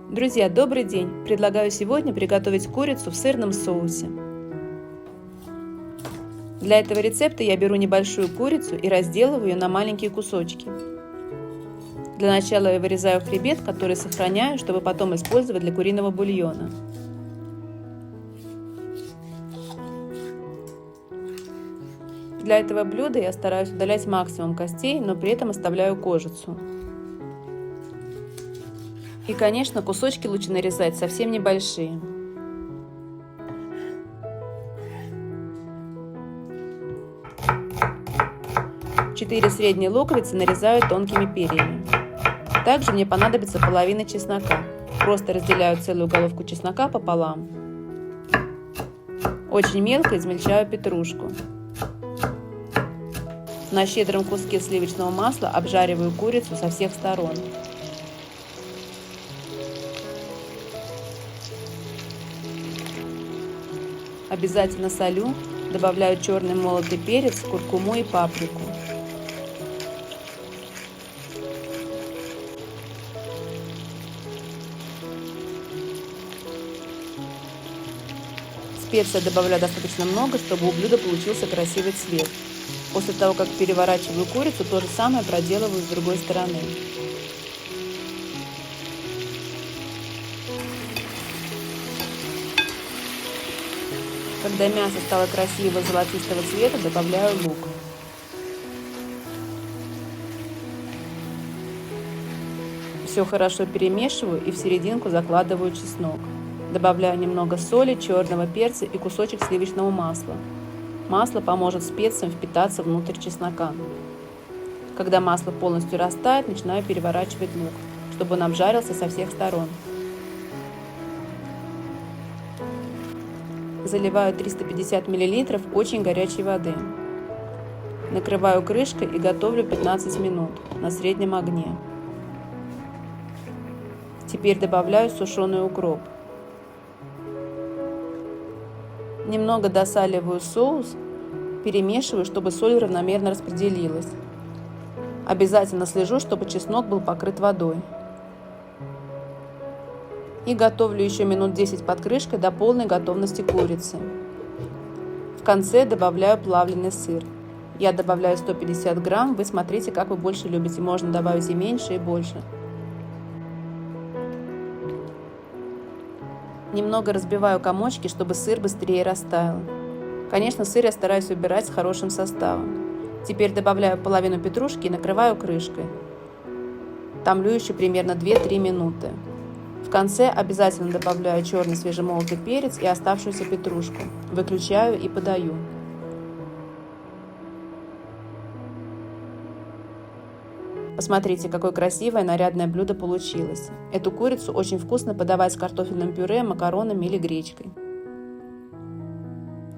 Друзья, добрый день! Предлагаю сегодня приготовить курицу в сырном соусе. Для этого рецепта я беру небольшую курицу и разделываю ее на маленькие кусочки. Для начала я вырезаю хребет, который сохраняю, чтобы потом использовать для куриного бульона. Для этого блюда я стараюсь удалять максимум костей, но при этом оставляю кожицу. И, конечно, кусочки лучше нарезать совсем небольшие. Четыре средние луковицы нарезаю тонкими перьями. Также мне понадобится половина чеснока. Просто разделяю целую головку чеснока пополам. Очень мелко измельчаю петрушку. На щедром куске сливочного масла обжариваю курицу со всех сторон. Обязательно солю, добавляю черный молотый перец, куркуму и паприку. Специй добавляю достаточно много, чтобы у блюда получился красивый цвет. После того, как переворачиваю курицу, то же самое проделываю с другой стороны. Когда мясо стало красивого золотистого цвета, добавляю лук. Все хорошо перемешиваю и в серединку закладываю чеснок. Добавляю немного соли, черного перца и кусочек сливочного масла. Масло поможет специям впитаться внутрь чеснока. Когда масло полностью растает, начинаю переворачивать лук, чтобы он обжарился со всех сторон. Заливаю 350 мл очень горячей воды. Накрываю крышкой и готовлю 15 минут на среднем огне. Теперь добавляю сушеный укроп. Немного досаливаю соус, перемешиваю, чтобы соль равномерно распределилась. Обязательно слежу, чтобы чеснок был покрыт водой. И готовлю еще минут 10 под крышкой до полной готовности курицы. В конце добавляю плавленый сыр. Я добавляю 150 грамм, вы смотрите, как вы больше любите, можно добавить и меньше, и больше. Немного разбиваю комочки, чтобы сыр быстрее растаял. Конечно, сыр я стараюсь выбирать с хорошим составом. Теперь добавляю половину петрушки и накрываю крышкой. Томлю еще примерно 2-3 минуты. В конце обязательно добавляю черный свежемолотый перец и оставшуюся петрушку. Выключаю и подаю. Посмотрите, какое красивое нарядное блюдо получилось. Эту курицу очень вкусно подавать с картофельным пюре, макаронами или гречкой.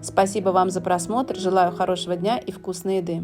Спасибо вам за просмотр, желаю хорошего дня и вкусной еды.